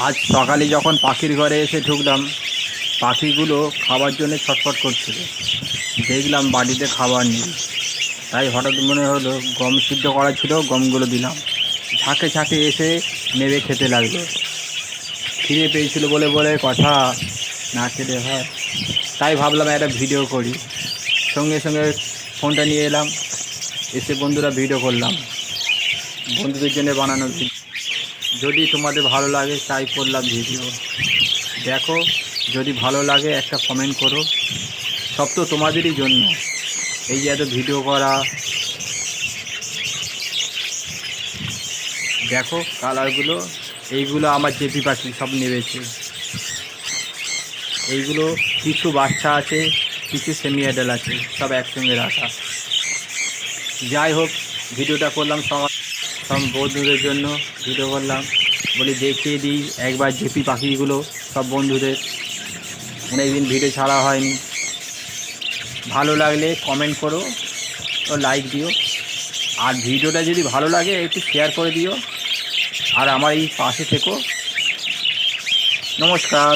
আজ সকালে যখন পাখির ঘরে এসে ঢুকলাম, পাখিগুলো খাবার জন্য ছটফট করছিল। দেখলাম বাড়িতে খাবার নেই, তাই হঠাৎ মনে হলো গম সিদ্ধ করা ছিল, গমগুলো দিলাম। ঝাঁকে ঝাঁকে এসে নেবে খেতে লাগলো। খিদে পেয়েছিল বলে বলে কথা, না খেলে হয়। তাই ভাবলাম একটা ভিডিও করি। সঙ্গে সঙ্গে ফোনটা নিয়ে এলাম, এসে বন্ধুরা ভিডিও করলাম, বন্ধুদের জন্য বানানো ভিডিও। যদি তোমাদের ভালো লাগে তাই করলাম ভিডিও। দেখো, যদি ভালো লাগে একটা কমেন্ট করো। সব তো তোমাদেরই জন্য, এই যে এত ভিডিও করা। দেখো কালারগুলো, এইগুলো আমার জেপি পাখি সব নেবেছে। এইগুলো কিছু বাচ্চা আছে, কিছু সেমি অ্যাডাল্ট আছে, সব একসঙ্গে রাখা। যাই হোক, ভিডিওটা করলাম সব বন্ধুদের জন্য ভিডিও করলাম, বলি দেখিয়ে দিই একবার জেপি পাখিগুলো সব বন্ধুদের। অনেকদিন ভিডিও ছাড়া হয়নি। ভালো লাগলে কমেন্ট করো ও লাইক দিও। আর ভিডিওটা যদি ভালো লাগে একটু শেয়ার করে দিও। আর আমার এই পাশে থেকো। নমস্কার।